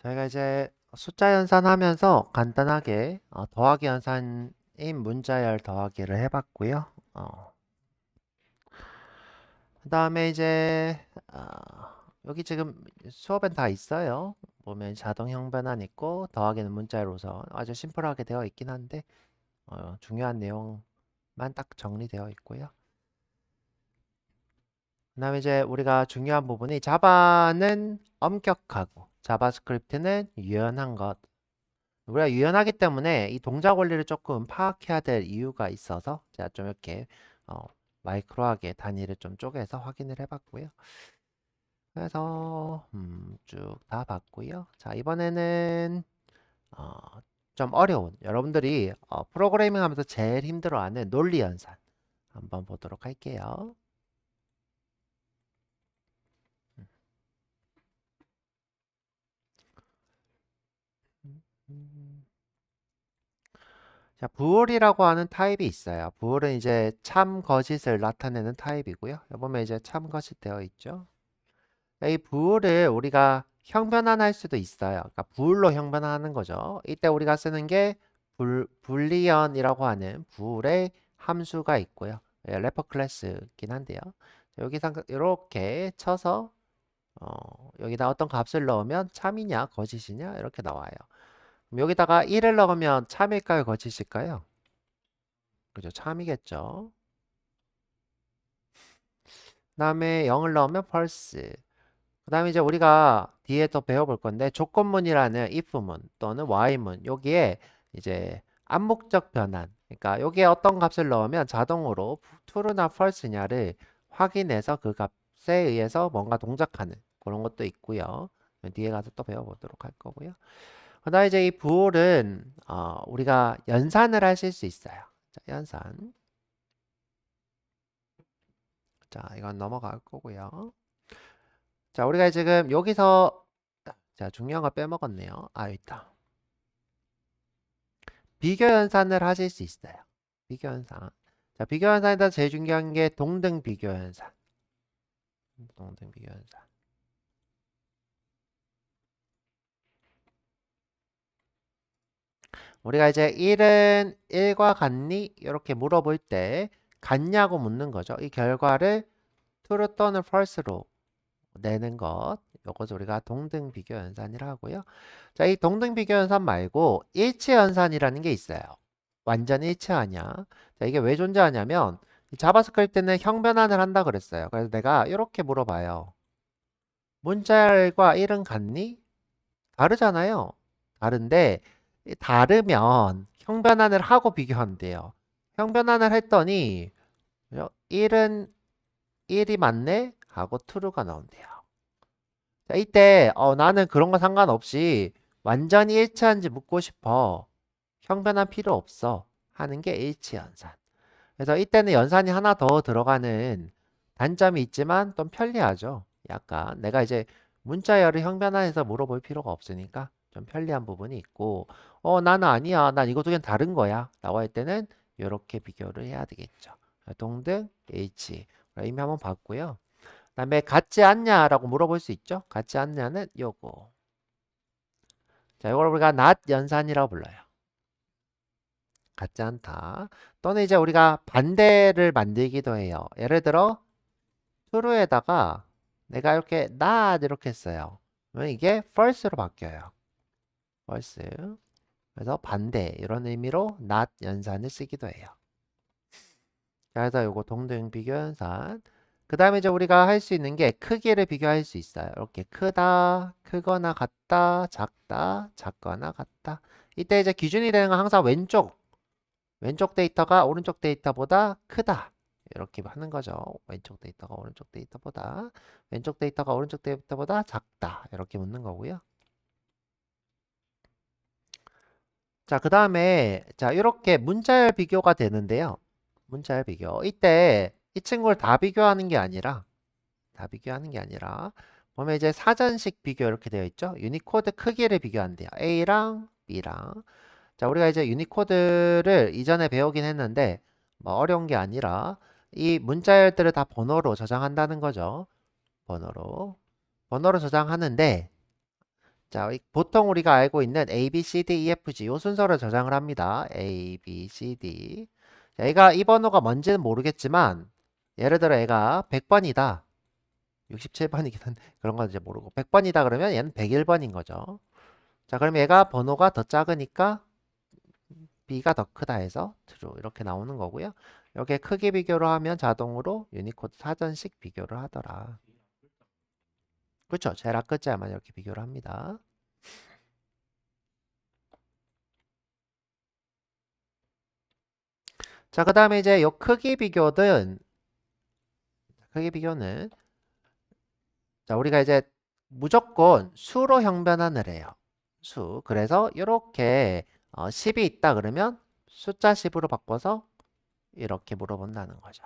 저희가 이제 숫자 연산하면서 간단하게 더하기 연산인 문자열 더하기를 해봤고요. 그 다음에 이제 여기 지금 수업엔 다 있어요. 보면 자동 형변환 있고 더하기는 문자열 우선 아주 심플하게 되어 있긴 한데 중요한 내용만 딱 정리되어 있고요. 그 다음에 이제 우리가 중요한 부분이 자바는 엄격하고 자바스크립트는 유연한 것. 우리가 유연하기 때문에 이 동작 원리를 조금 파악해야 될 이유가 있어서 제가 좀 이렇게 어, 마이크로하게 단위를 좀 쪼개서 확인을 해봤고요. 그래서 쭉 다 봤고요. 자, 이번에는 어, 좀 어려운 여러분들이 프로그래밍 하면서 제일 힘들어하는 논리 연산 한번 보도록 할게요. 음. 자, 부울이라고 하는 타입이 있어요. 부울은 이제 참 거짓을 나타내는 타입이고요. 여기 보면 이제 참 거짓 되어 있죠. 이 부울을 우리가 형변환할 수도 있어요. 그러니까 부울로 형변환하는 거죠. 이때 우리가 쓰는 게 불리언이라고 하는 부울의 함수가 있고요. 래퍼 클래스긴 한데요. 여기서 이렇게 쳐서 여기다 어떤 값을 넣으면 참이냐 거짓이냐 이렇게 나와요. 그럼 여기다가 1을 넣으면 참일까요 거짓일까요? 그죠, 참이겠죠. 그 다음에 0을 넣으면 false. 그 다음에 이제 우리가 뒤에 또 배워볼 건데 조건문이라는 if문 또는 while문 여기에 이제 암묵적 변환, 그러니까 여기에 어떤 값을 넣으면 자동으로 true나 false냐를 확인해서 그 값에 의해서 뭔가 동작하는 그런 것도 있고요. 뒤에 가서 또 배워보도록 할 거고요. 그 다음에 이제 이 부호는 우리가 연산을 하실 수 있어요. 자, 연산. 자, 이건 넘어갈 거고요. 자, 우리가 지금 여기서 자, 중요한 거 빼먹었네요. 있다. 비교 연산을 하실 수 있어요. 비교 연산. 자, 비교 연산에다 제일 중요한 게 동등 비교 연산. 동등 비교 연산. 우리가 이제 1은 1과 같니? 이렇게 물어볼 때 같냐고 묻는 거죠. 이 결과를 true 또는 false로 내는 것. 요것을 우리가 동등 비교 연산이라 하고요. 자, 이 동등 비교 연산 말고 일치 연산이라는 게 있어요. 완전 일치하냐? 자, 이게 왜 존재하냐면 이 자바스크립트는 형변환을 한다 그랬어요. 그래서 내가 이렇게 물어봐요. 문자열과 1은 같니? 다르잖아요. 다른데 다르면 형변환을 하고 비교한대요. 형변환을 했더니 1은 1이 맞네? 하고 true가 나온대요. 자, 이때 나는 그런 거 상관없이 완전히 일치한지 묻고 싶어. 형변환 필요 없어. 하는 게 일치 연산. 그래서 이때는 연산이 하나 더 들어가는 단점이 있지만 좀 편리하죠. 약간 내가 이제 문자열을 형변환해서 물어볼 필요가 없으니까 좀 편리한 부분이 있고 나는 아니야. 난 이거 두 개는 다른 거야. 라고 할 때는 이렇게 비교를 해야 되겠죠. 동등 H 이미 한번 봤고요. 그다음에 같지 않냐라고 물어볼 수 있죠. 같지 않냐는 요거. 자, 이걸 우리가 not 연산이라고 불러요. 같지 않다. 또는 이제 우리가 반대를 만들기도 해요. 예를 들어 true에다가 내가 이렇게 not 이렇게 했어요. 그러면 이게 false로 바뀌어요. false. 그래서 반대 이런 의미로 not 연산을 쓰기도 해요. 그래서 요거 동등 비교 연산. 그 다음에 이제 우리가 할 수 있는 게 크기를 비교할 수 있어요. 이렇게 크다, 크거나 같다, 작다, 작거나 같다. 이때 이제 기준이 되는 건 항상 왼쪽 데이터가 오른쪽 데이터보다 크다. 이렇게 하는 거죠. 왼쪽 데이터가 오른쪽 데이터보다, 왼쪽 데이터가 오른쪽 데이터보다 작다. 이렇게 묻는 거고요. 자, 그 다음에, 자, 이렇게 문자열 비교가 되는데요. 문자열 비교. 이때 이 친구를 다 비교하는 게 아니라, 보면 이제 사전식 비교 이렇게 되어 있죠. 유니코드 크기를 비교한대요. A랑 B랑. 자, 우리가 이제 유니코드를 이전에 배우긴 했는데 뭐 어려운 게 아니라 이 문자열들을 다 번호로 저장한다는 거죠. 번호로. 번호로 저장하는데 자, 보통 우리가 알고 있는 A, B, C, D, E, F, G 요 순서로 저장을 합니다. A, B, C, D. 자, 얘가 이 번호가 뭔지는 모르겠지만 예를 들어 얘가 100번이다. 67번이긴 한데 그런 건 이제 모르고 100번이다 그러면 얘는 101번인 거죠. 자, 그럼 얘가 번호가 더 작으니까 B가 더 크다 해서 true 이렇게 나오는 거고요. 여기에 크기 비교를 하면 자동으로 유니코드 사전식 비교를 하더라. 그렇죠. 제일 앞글자만 이렇게 비교를 합니다. 자, 그 다음에 이제 요 크기 비교는 자, 우리가 이제 무조건 수로 형변환을 해요. 수. 그래서 이렇게 10이 있다 그러면 숫자 10으로 바꿔서 이렇게 물어본다는 거죠.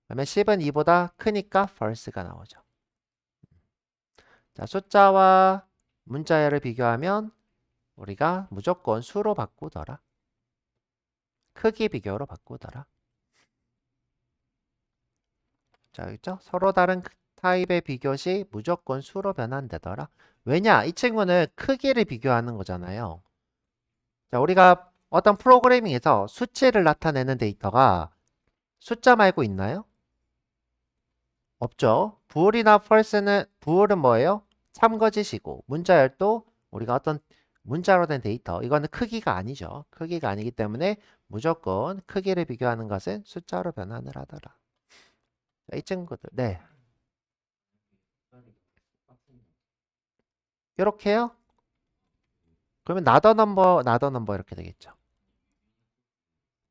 그러면 10은 2보다 크니까 false가 나오죠. 자, 숫자와 문자열을 비교하면 우리가 무조건 수로 바꾸더라. 크기 비교로 바꾸더라. 자, 있죠? 서로 다른 타입의 비교 시 무조건 수로 변환되더라. 왜냐? 이 친구는 크기를 비교하는 거잖아요. 자, 우리가 어떤 프로그래밍에서 수치를 나타내는 데이터가 숫자 말고 있나요? 없죠. bool이나 false는 bool은 뭐예요? 참거짓이고 문자열도 우리가 어떤 문자로 된 데이터 이거는 크기가 아니죠. 크기가 아니기 때문에 무조건 크기를 비교하는 것은 숫자로 변환을 하더라. 자, 이 친구들 네 이렇게요. 그러면 나더 넘버 이렇게 되겠죠.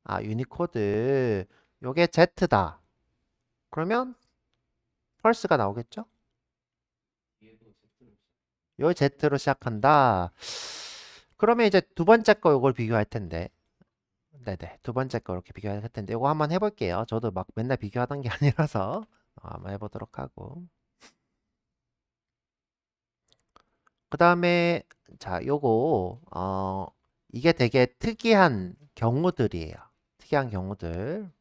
아 유니코드 요게 Z다. 그러면 false가 나오겠죠. 요 Z로 시작한다. 그러면 이제 두 번째 거 요걸 비교할 텐데. 네네. 두 번째 거 이렇게 비교할 텐데. 요거 한번 해볼게요. 저도 막 맨날 비교하던 게 아니라서 한번 해보도록 하고. 그 다음에 자 요거 이게 되게 특이한 경우들이에요. 특이한 경우들.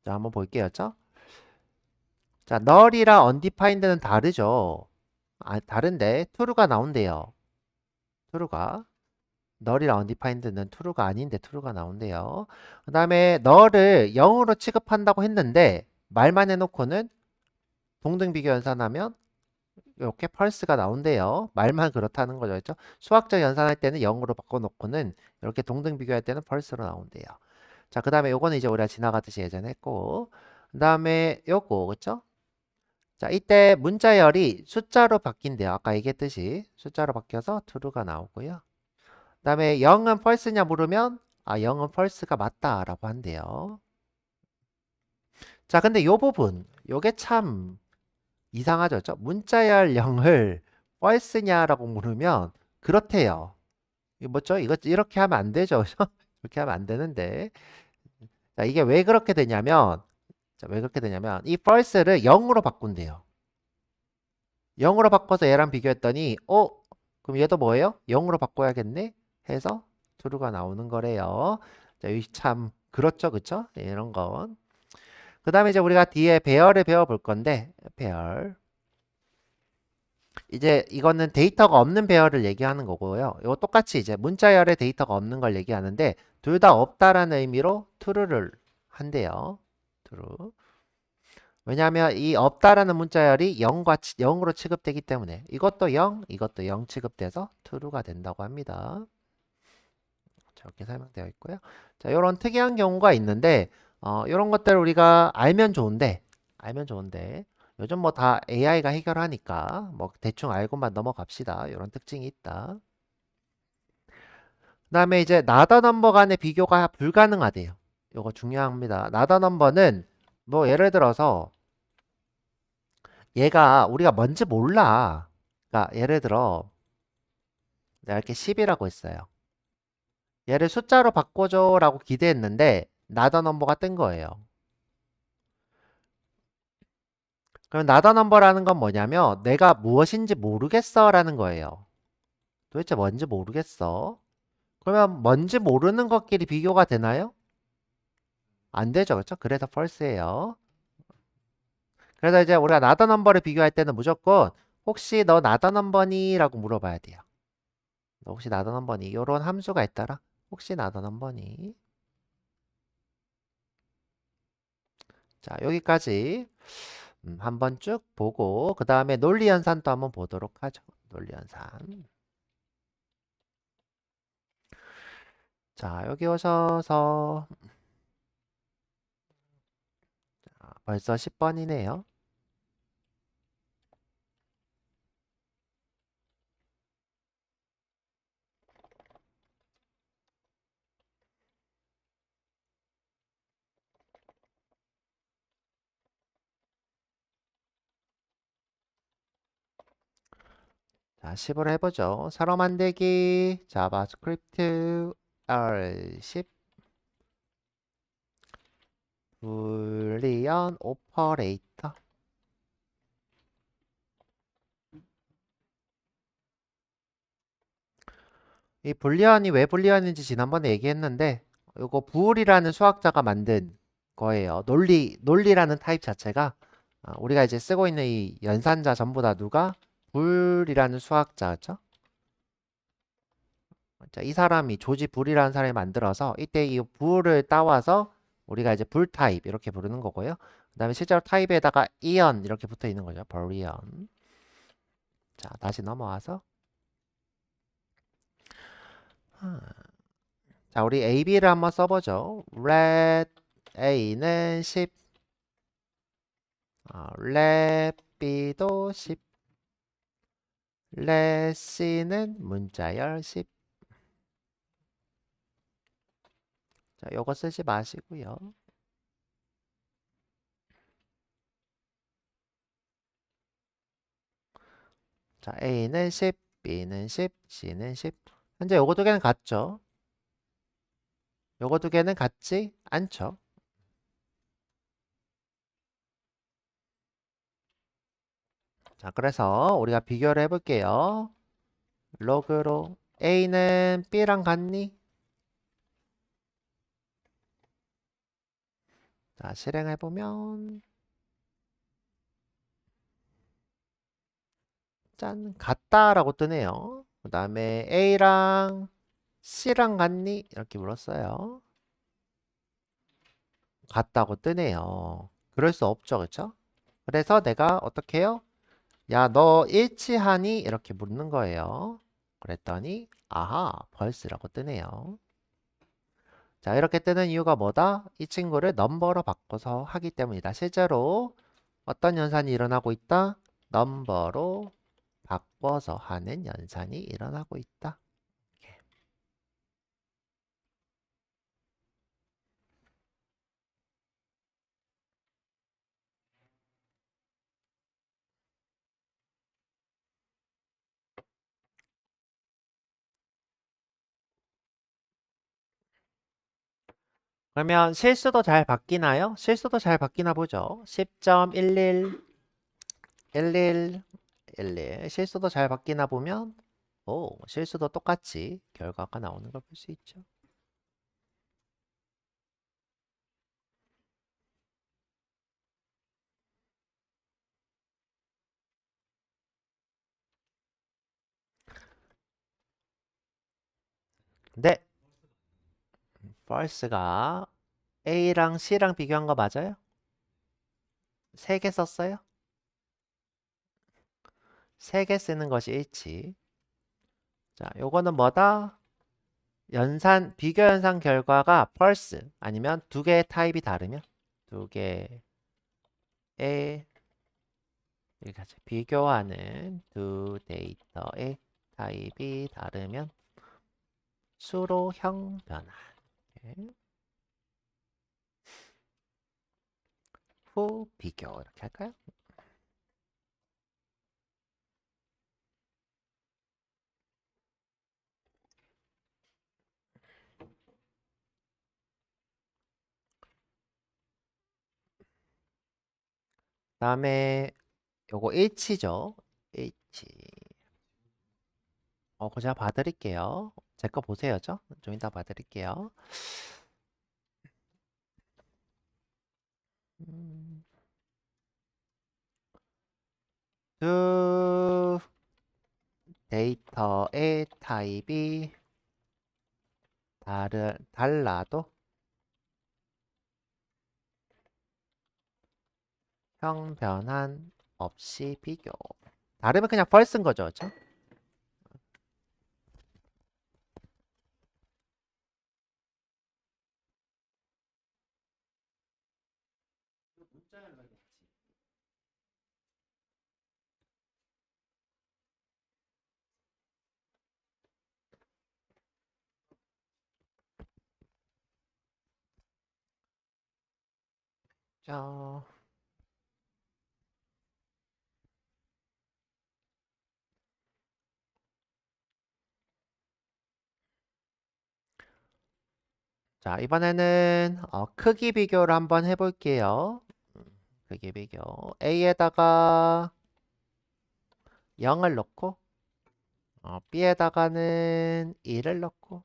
자 한번 볼게요. 자 null이랑 undefined는 다르죠. 다른데 true가 나온대요. true가. null이랑 undefined는 true가 아닌데 true가 나온대요. 그 다음에 null을 0으로 취급한다고 했는데 말만 해놓고는 동등 비교 연산하면 이렇게 false가 나온대요. 말만 그렇다는 거죠. 그렇죠? 수학적 연산할 때는 0으로 바꿔놓고는 이렇게 동등 비교할 때는 false로 나온대요. 자, 그 다음에 요거는 이제 우리가 지나가듯이 예전에 했고 그 다음에 요거 그쵸? 자, 이때 문자열이 숫자로 바뀐대요. 아까 얘기했듯이 숫자로 바뀌어서 true가 나오고요. 그 다음에 0은 false냐 물으면 0은 false가 맞다라고 한대요. 자, 근데 요 부분 요게 참 이상하죠. 그렇죠? 문자열 0을 false냐라고 물으면 그렇대요. 이거 뭐죠? 이거 이렇게 하면 안 되죠. 이렇게 하면 안 되는데. 자, 이게 왜 그렇게 되냐면 이 false를 0으로 바꾼대요. 0으로 바꿔서 얘랑 비교했더니 그럼 얘도 뭐예요? 0으로 바꿔야겠네? 해서 true가 나오는 거래요. 자, 이 참 그렇죠. 그쵸? 네, 이런 건. 그 다음에 이제 우리가 뒤에 배열을 배워볼 건데 배열. 이제 이거는 데이터가 없는 배열을 얘기하는 거고요. 이거 똑같이 이제 문자열에 데이터가 없는 걸 얘기하는데 둘 다 없다라는 의미로 true를 한대요. true. 왜냐하면 이 없다라는 문자열이 0으로 취급되기 때문에 이것도 0, 이것도 0 취급돼서 true가 된다고 합니다. 자, 이렇게 설명되어 있고요. 자, 이런 특이한 경우가 있는데 이런 것들을 우리가 알면 좋은데 요즘 뭐 다 AI가 해결하니까 뭐 대충 알고만 넘어갑시다. 이런 특징이 있다. 그 다음에 이제 나더 넘버 간의 비교가 불가능하대요. 이거 중요합니다. 나더 넘버는 뭐 예를 들어서 얘가 우리가 뭔지 몰라. 그러니까 예를 들어 내가 이렇게 10이라고 했어요. 얘를 숫자로 바꿔줘 라고 기대했는데 나더 넘버가 뜬 거예요. 그럼 나더 넘버라는 건 뭐냐면 내가 무엇인지 모르겠어 라는 거예요. 도대체 뭔지 모르겠어. 그러면 뭔지 모르는 것끼리 비교가 되나요? 안 되죠. 그렇죠? 그래서 false예요. 그래서 이제 우리가 나더 넘버를 비교할 때는 무조건 혹시 너 나다넘 버니? 라고 물어봐야 돼요. 너 혹시 나다넘 버니? 요런 함수가 있더라. 혹시 나다넘 버니? 자, 여기까지 한번 쭉 보고 그 다음에 논리연산도 한번 보도록 하죠. 논리연산. 자, 여기 오셔서 벌써 10번이네요. 자, 10으로 해보죠. 서로 만들기 자바스크립트 R10 불리언 오퍼레이터. 이 불리언이 왜 불리언인지 지난번에 얘기했는데 이거 부울이라는 수학자가 만든 거예요. 논리라는 타입 자체가 우리가 이제 쓰고 있는 이 연산자 전부 다 누가 불이라는 수학자죠. 자, 이 사람이 조지 불이라는 사람이 만들어서 이때 이 불을 따와서 우리가 이제 불 타입 이렇게 부르는 거고요. 그다음에 실제로 타입에다가 이언 이렇게 붙어 있는 거죠. 벌리언. 자, 다시 넘어와서 자, 우리 AB를 한번 써보죠. let A는 10, let B도 10, let C는 문자열 10. 자, 요거 쓰지 마시고요. 자, A는 10, B는 10, C는 10. 현재 요거 두 개는 같죠? 요거 두 개는 같지 않죠? 자, 그래서 우리가 비교를 해볼게요. 로그로 A는 B랑 같니? 자, 실행해보면 짠, 같다라고 뜨네요. 그 다음에 A랑 C랑 같니? 이렇게 물었어요. 같다고 뜨네요. 그럴 수 없죠, 그쵸? 그래서 내가 어떻게 해요? 야, 너 일치하니? 이렇게 묻는 거예요. 그랬더니 아하, 벌스라고 뜨네요. 자, 이렇게 뜨는 이유가 뭐다? 이 친구를 넘버로 바꿔서 하기 때문이다. 실제로 어떤 연산이 일어나고 있다? 넘버로 바꿔서 하는 연산이 일어나고 있다. 그러면 실수도 잘 바뀌나요? 실수도 잘 바뀌나 보죠. 10.11, 11, 11. 실수도 잘 바뀌나 보면 실수도 똑같이 결과가 나오는 걸 볼 수 있죠. 근데 false가 A랑 C랑 비교한 거 맞아요? 3개 썼어요? 3개 쓰는 것이 일치. 자, 요거는 뭐다? 비교 연산 결과가 false 아니면 두 개의 타입이 다르면 두 개의 이렇게 하죠. 비교하는 두 데이터의 타입이 다르면 수로형 변환. 네. 후 비교 이렇게 할까요? 다음에 요거 일치죠. 일치. 그거 제가 봐드릴게요. 제 거 보세요죠? 좀 이따 봐드릴게요. 음. A 타입이 달라도 형 변환 없이 비교. 다르면 그냥 false인 거죠, 그렇죠? 자, 자, 이번에는 크기 비교를 한번 해볼게요. 크기 비교. A에다가 0을 넣고 B에다가는 2를 넣고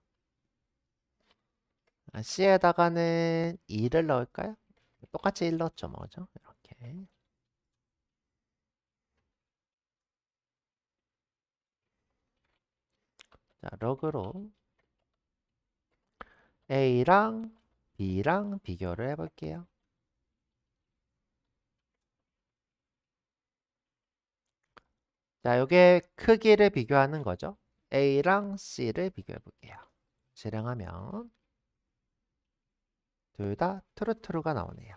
C에다가는 2를 넣을까요? 똑같이 1 넣었죠, 뭐죠? 이렇게. 자, 럭으로 A랑 B랑 비교를 해볼게요. 자, 요게 크기를 비교하는 거죠. A랑 C를 비교해 볼게요. 실행하면 둘 다 트루트루가 나오네요.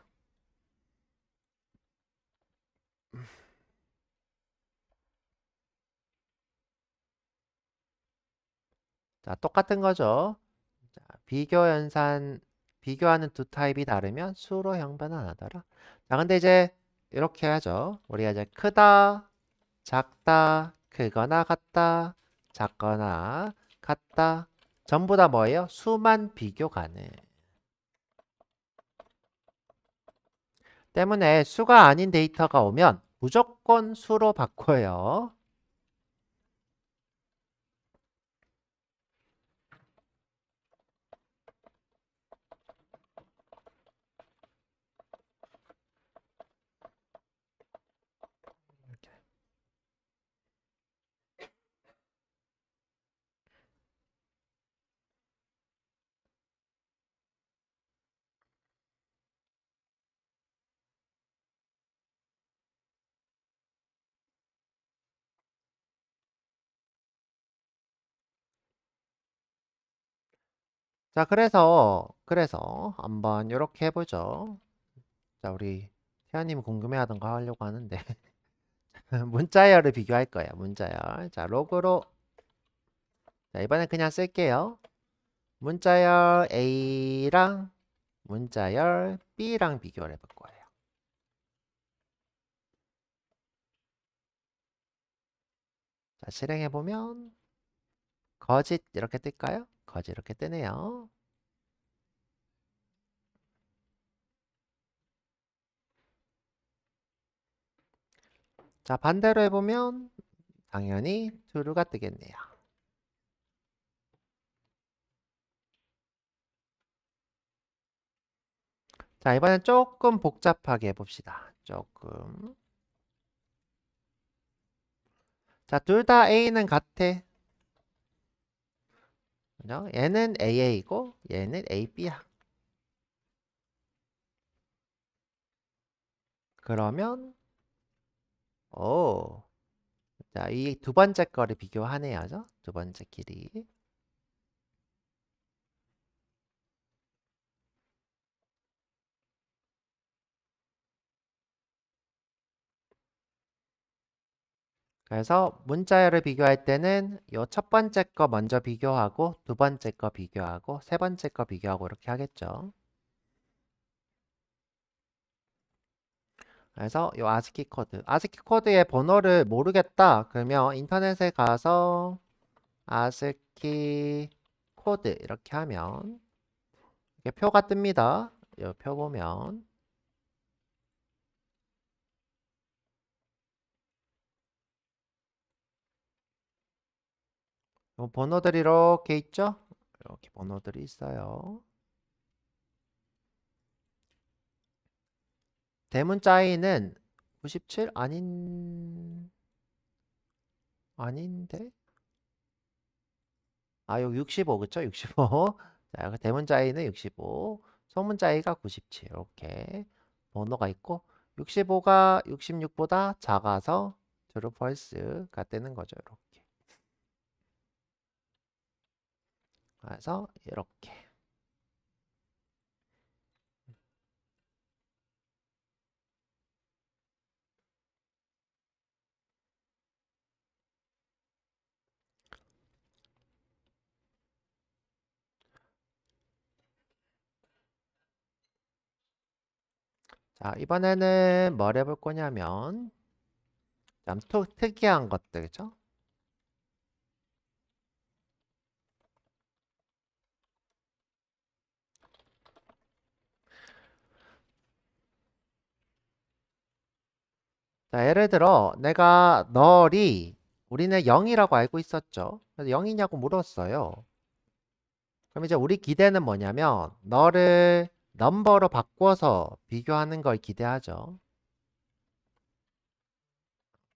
자, 똑같은 거죠. 자, 비교 연산, 비교하는 두 타입이 다르면 수로 형변환하더라. 자, 근데 이제 이렇게 하죠. 우리가 이제 크다, 작다, 크거나 같다, 작거나 같다. 전부 다 뭐예요? 수만 비교 가능. 때문에 수가 아닌 데이터가 오면 무조건 수로 바꿔요. 자, 그래서 한번 이렇게 해보죠. 자, 우리 태연님 궁금해하던 거 하려고 하는데 문자열을 비교할 거예요. 문자열. 자, 로그로 자, 이번엔 그냥 쓸게요. 문자열 A랑 문자열 B랑 비교를 해볼 거예요. 자, 실행해보면 거짓 이렇게 뜰까요? 거짓 이렇게 뜨네요. 자, 반대로 해보면 당연히 true가 뜨겠네요. 자, 이번엔 조금 복잡하게 해봅시다. 조금. 자, 둘 다 A는 같아. 그죠? 얘는 AA이고 얘는 AB야. 그러면 오, 자, 이 두 번째 거를 비교하네요. 두 번째 길이. 그래서 문자열을 비교할 때는 요 첫 번째 거 먼저 비교하고 두 번째 거 비교하고 세 번째 거 비교하고 이렇게 하겠죠. 그래서 요 아스키 코드. 아스키 코드의 번호를 모르겠다. 그러면 인터넷에 가서 아스키 코드 이렇게 하면 이렇게 표가 뜹니다. 요 표 보면 요 번호들이 이렇게 있죠? 이렇게 번호들이 있어요. 대문자 I는 97? 아닌데? 여기 65, 그쵸? 65. 자, 여기 대문자 A는 65, 소문자 A가 97. 이렇게 번호가 있고, 65가 66보다 작아서 true, false가 뜨는 거죠. 이렇게. 그래서 이렇게. 자, 이번에는 뭘 해볼 거냐면, 좀 특이한 것들이죠. 자, 예를 들어 내가 우리는 0이라고 알고 있었죠. 그래서 0이냐고 물었어요. 그럼 이제 우리 기대는 뭐냐면 너를 넘버로 바꿔서 비교하는 걸 기대하죠.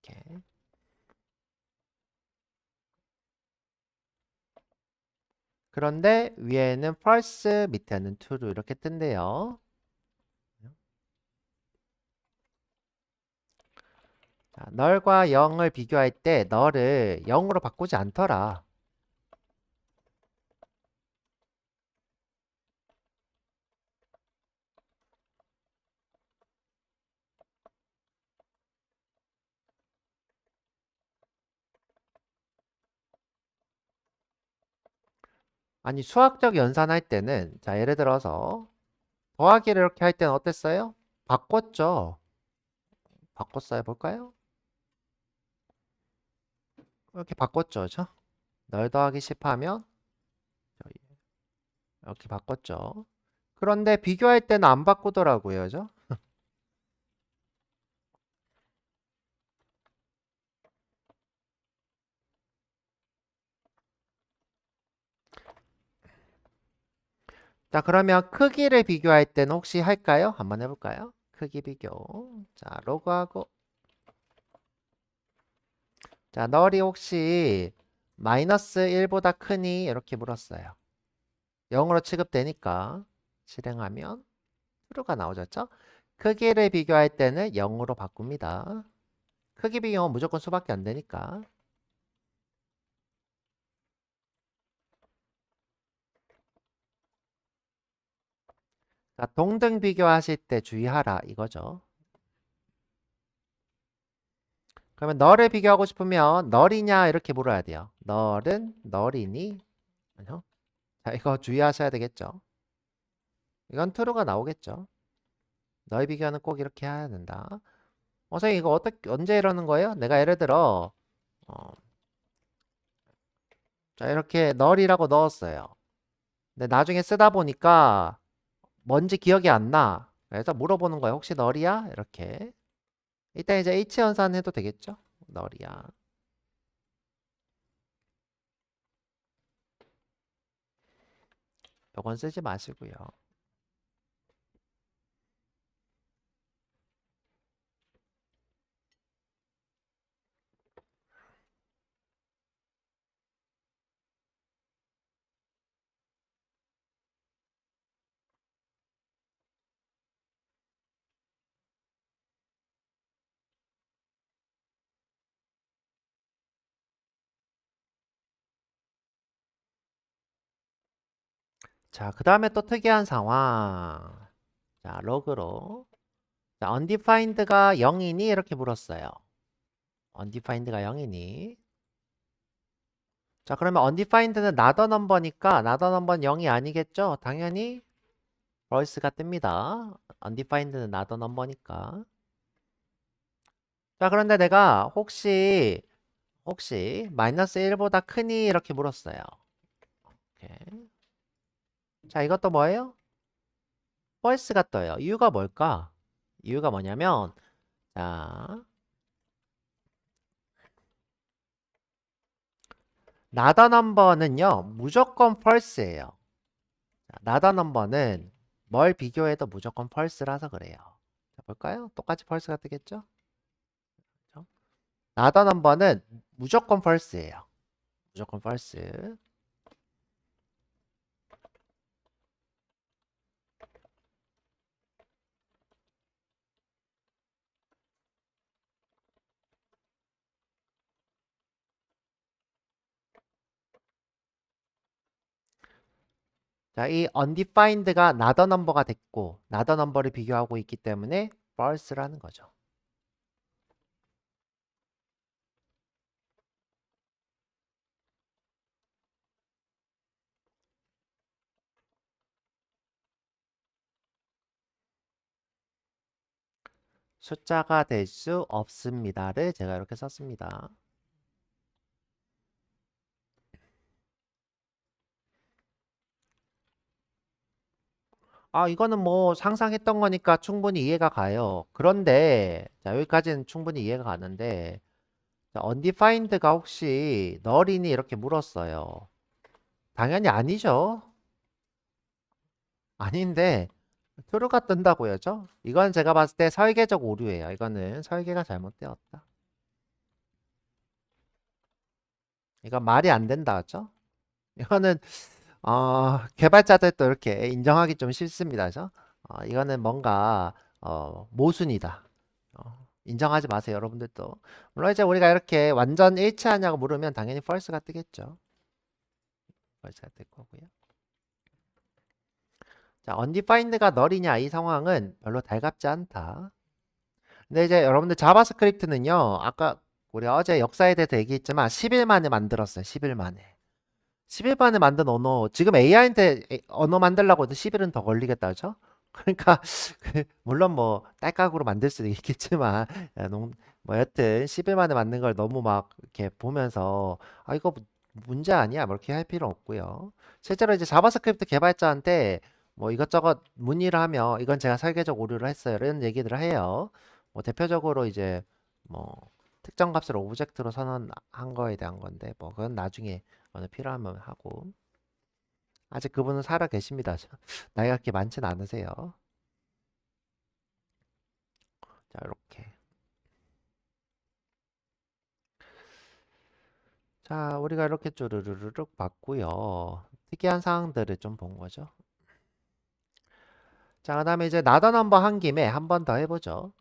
이렇게. 그런데 위에는 false, 밑에는 true 이렇게 뜬대요. 자, 널과 0을 비교할 때 너를 0으로 바꾸지 않더라. 아니, 수학적 연산할 때는, 자, 예를 들어서 더하기를 이렇게 할 때는 어땠어요? 바꿨죠. 바꿨어요. 볼까요? 이렇게 바꿨죠. 그죠? 널 더하기 10 하면 이렇게 바꿨죠. 그런데 비교할 때는 안 바꾸더라고요. 그죠? 자, 그러면 크기를 비교할 때는 혹시 할까요? 한번 해볼까요? 크기 비교. 자, 로그하고. 자, 널이 혹시 마이너스 1보다 크니? 이렇게 물었어요. 0으로 취급되니까 실행하면 true가 나오졌죠? 크기를 비교할 때는 0으로 바꿉니다. 크기 비교는 무조건 수밖에 안 되니까. 자, 동등 비교하실 때 주의하라 이거죠. 그러면 너를 비교하고 싶으면 널이냐 이렇게 물어야 돼요. 널은 널이니? 아니요. 자, 이거 주의하셔야 되겠죠. 이건 true가 나오겠죠. 널 비교는 꼭 이렇게 해야 된다. 선생님 이거 언제 이러는 거예요? 내가 예를 들어 어, 자, 이렇게 널이라고 넣었어요. 근데 나중에 쓰다 보니까 뭔지 기억이 안 나. 그래서 물어보는 거예요. 혹시 널이야? 이렇게. 이때 이제 H연산 해도 되겠죠? 널이야. 요건 쓰지 마시고요. 자, 그 다음에 또 특이한 상황. 자, 로그로. 자, undefined가 0이니? 이렇게 물었어요. undefined가 0이니? 자, 그러면 undefined는 not a number니까 not a number는 0이 아니겠죠? 당연히 false가 뜹니다. undefined는 not a number니까. 자, 그런데 내가 혹시 마이너스 1보다 크니? 이렇게 물었어요. 오케이. 자, 이것도 뭐예요? false가 떠요. 이유가 뭘까? 이유가 뭐냐면, 자, 나다 넘버는요, 무조건 false예요. 나다 넘버는 뭘 비교해도 무조건 false라서 그래요. 자, 볼까요? 똑같이 false가 뜨겠죠? 그렇죠? 나다 넘버는 무조건 false예요. 무조건 false. 자, 이 undefined가 not a number가 됐고 not a number를 비교하고 있기 때문에 false라는 거죠. 숫자가 될 수 없습니다를 제가 이렇게 썼습니다. 아, 이거는 뭐 상상했던 거니까 충분히 이해가 가요. 그런데 자, 여기까지는 충분히 이해가 가는데 자, undefined가 혹시 null이니 이렇게 물었어요. 당연히 아니죠. 아닌데 true가 뜬다고요죠? 이건 제가 봤을 때 설계적 오류예요. 이거는 설계가 잘못되었다. 이건 말이 안 된다죠? 이거는 개발자들도 이렇게 인정하기 좀 싫습니다. 죠? 이거는 뭔가 모순이다. 인정하지 마세요, 여러분들도. 물론 이제 우리가 이렇게 완전 일치하냐고 물으면 당연히 false가 뜨겠죠. false가 뜰 거고요. 자, undefined가 null이냐 이 상황은 별로 달갑지 않다. 근데 이제 여러분들 자바스크립트는요. 아까 우리 어제 역사에 대해서 얘기했지만 10일 만에 만들었어요. 10일 만에. 10일 만에 만든 언어. 지금 AI한테 언어 만들려고 해도 10일은 더 걸리겠다. 그죠? 그러니까 물론 뭐 딸깍으로 만들 수도 있겠지만 뭐 여튼 10일 만에 만든 걸 너무 막 이렇게 보면서 아 이거 문제 아니야? 뭐 이렇게 할 필요 없고요. 실제로 이제 자바스크립트 개발자한테 뭐 이것저것 문의를 하면 이건 제가 설계적 오류를 했어요. 이런 얘기들을 해요. 뭐 대표적으로 이제 뭐 특정 값을 오브젝트로 선언한 거에 대한 건데 뭐 그건 나중에 어느 필요하면 하고 아직 그분은 살아 계십니다. 나이가 그렇게 많진 않으세요. 자, 이렇게. 자, 우리가 이렇게 쭈르르륵 봤고요. 특이한 사항들을 좀 본 거죠. 자, 그 다음에 이제 나더 넘버 한 김에 한 번 더 해보죠.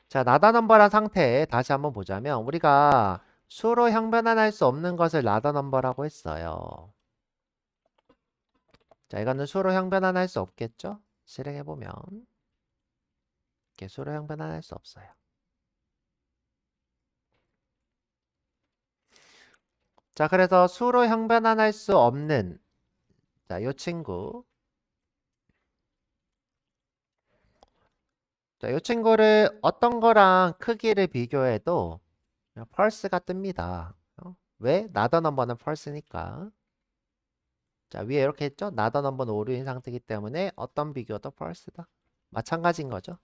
자, 나더 넘버란 상태에 다시 한번 보자면 우리가 수로 형변환할 수 없는 것을 나더 넘버라고 했어요. 자, 이거는 수로 형변환할 수 없겠죠? 실행해보면 이렇게 수로 형변환할 수 없어요. 자, 그래서 수로 형변환할 수 없는 자, 이 친구. 자, 이 친구를 어떤 거랑 크기를 비교해도 펄스가 뜹니다. 왜? 나더 넘버는 펄스니까. 자, 위에 이렇게 했죠? 나더 넘버는 오류인 상태이기 때문에 어떤 비교도 펄스다. 마찬가지인 거죠.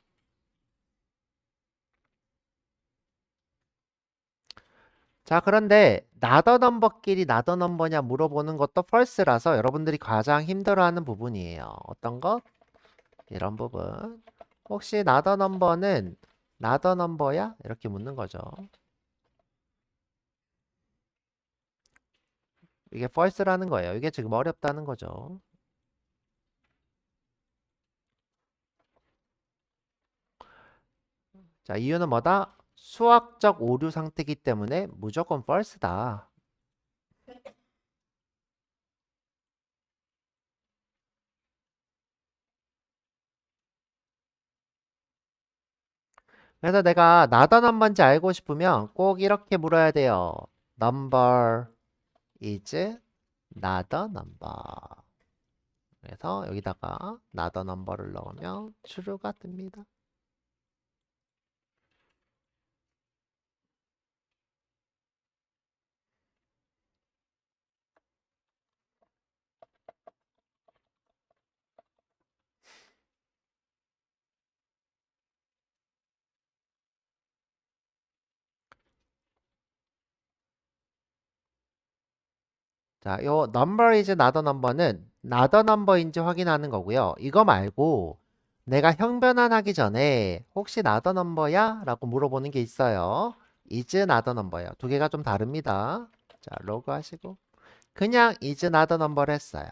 자, 그런데 나더 넘버끼리 나더 넘버냐 물어보는 것도 펄스라서 여러분들이 가장 힘들어하는 부분이에요. 어떤 것? 이런 부분. 혹시 나더 넘버는 나더 넘버야? 이렇게 묻는 거죠. 이게 false라는 거예요. 이게 지금 어렵다는 거죠. 자, 이유는 뭐다? 수학적 오류 상태이기 때문에 무조건 false다. 그래서 내가 나더 넘버인지 알고 싶으면 꼭 이렇게 물어야 돼요. Number is not a number. 그래서 여기다가 not a number를 넣으면 true가 뜹니다. 자, 요 number is not a number는 not a number인지 확인하는 거고요. 이거 말고 내가 형변환하기 전에 혹시 not a number야? 라고 물어보는 게 있어요. is not a number요. 두 개가 좀 다릅니다. 자, 로그 하시고 그냥 is not a number를 했어요.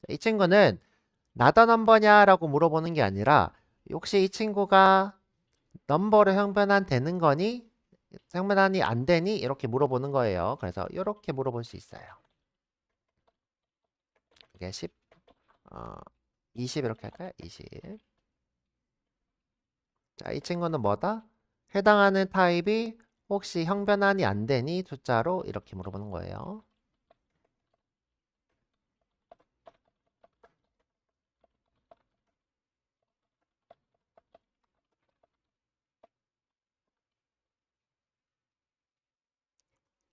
이 친구는 not a number냐? 라고 물어보는 게 아니라 혹시 이 친구가 넘버로 형변환 되는 거니? 형변환이 안 되니? 이렇게 물어보는 거예요. 그래서 이렇게 물어볼 수 있어요. 이게 10, 20 이렇게 할까요? 20. 자, 이 친구는 뭐다? 해당하는 타입이 혹시 형변환이 안 되니? 숫자로 이렇게 물어보는 거예요.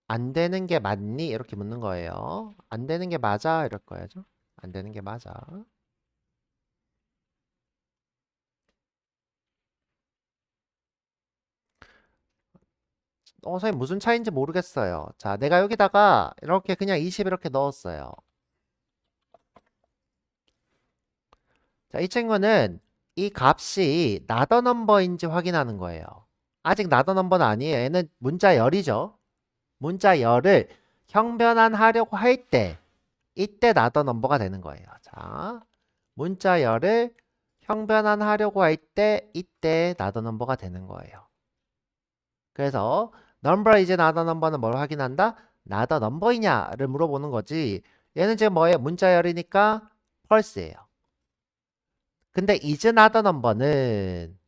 안 되는 게 맞니? 이렇게 묻는 거예요. 안 되는 게 맞아? 이럴 거야죠. 안 되는 게 맞아. 선생님 무슨 차이인지 모르겠어요. 자, 내가 여기다가 이렇게 그냥 20 이렇게 넣었어요. 자, 이 친구는 이 값이 나더 넘버인지 확인하는 거예요. 아직 나더 넘버는 아니에요. 얘는 문자 열이죠. 문자 열을 형변환하려고 할 때, 이때 나더 넘버가 되는 거예요. 자, 문자 열을 형변환하려고 할 때, 이때 나더 넘버가 되는 거예요. 그래서 number is not a number는 뭘 확인한다? not a number이냐를 물어보는 거지. 얘는 지금 뭐예요? 문자 열이니까 false예요. 근데 is not a number는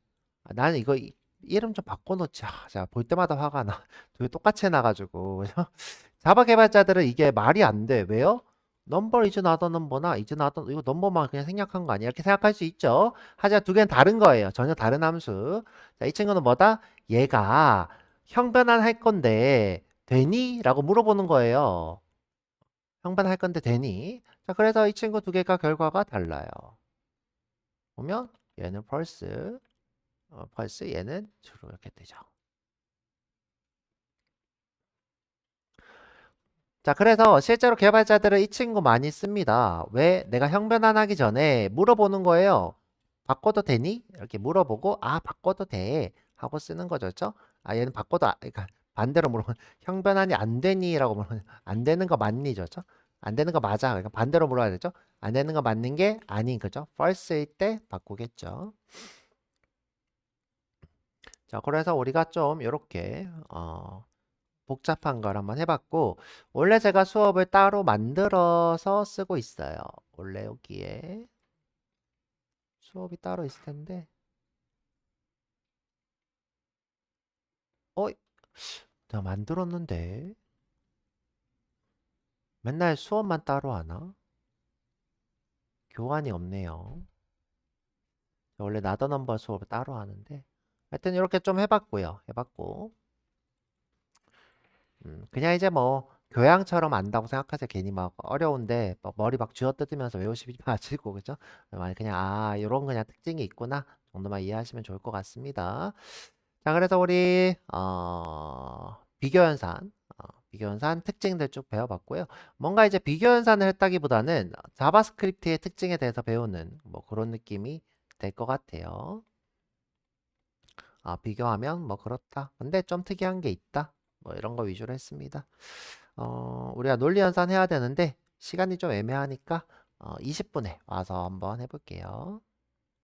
나는 이거 이름 좀 바꿔놓자. 자, 볼 때마다 화가 나. 둘이 똑같이 해놔가지고. 자바 개발자들은 이게 말이 안 돼. 왜요? 넘버 is not a number나 is not a, 이거 넘버만 그냥 생략한 거 아니야? 이렇게 생각할 수 있죠. 하지만 두 개는 다른 거예요. 전혀 다른 함수. 자, 이 친구는 뭐다? 얘가 형변환 할 건데 되니? 라고 물어보는 거예요. 형변환 할 건데 되니? 자, 그래서 이 친구 두 개가 결과가 달라요. 보면 얘는 false, 얘는 true 이렇게 되죠. 자, 그래서 실제로 개발자들은 이 친구 많이 씁니다. 왜? 내가 형변환하기 전에 물어보는 거예요. 바꿔도 되니? 이렇게 물어보고 바꿔도 돼 하고 쓰는 거죠. 그렇죠? 얘는 바꿔도 그러니까 반대로 물어보면 형변환이 안 되니? 라고 물어보면 안 되는 거 맞니? 그렇죠? 안 되는 거 맞아. 그러니까 반대로 물어야 되죠. 안 되는 거 맞는 게 아닌 거죠. false일 때 바꾸겠죠. 자, 그래서 우리가 좀 이렇게 복잡한 걸 한번 해봤고, 원래 제가 수업을 따로 만들어서 쓰고 있어요. 원래 여기에 수업이 따로 있을 텐데, 어, 내가 만들었는데, 맨날 수업만 따로 하나? 교환이 없네요. 원래 나더 넘버 수업을 따로 하는데, 하여튼 이렇게 좀 해봤고요. 해봤고, 그냥 이제 뭐, 교양처럼 안다고 생각하세요. 괜히 막 어려운데 머리 막 쥐어뜯으면서 외우시지 마시고 그죠? 그냥 이런 그냥 특징이 있구나 정도만 이해하시면 좋을 것 같습니다. 자, 그래서 우리 비교현산 특징들 쭉 배워봤고요. 뭔가 이제 비교현산을 했다기보다는, 네, 자바스크립트의 특징에 대해서 배우는 뭐 그런 느낌이 될 것 같아요. 비교현산 특징들 쭉 배워봤고요. 뭔가 이제 비교현산을 했다기보다는, 자바스크립트의 특징에 대해서 배우는 뭐 그런 느낌이 될 것 같아요. 비교현산 특징들 쭉 배워봤고요. 뭔가 이제 비교현산을 했다기보다는, 비교하면 뭐 그렇다. 근데 좀 특이한 게 있다. 뭐 이런 거 위주로 했습니다. 우리가 논리 연산 해야 되는데 시간이 좀 애매하니까 20분에 와서 한번 해볼게요.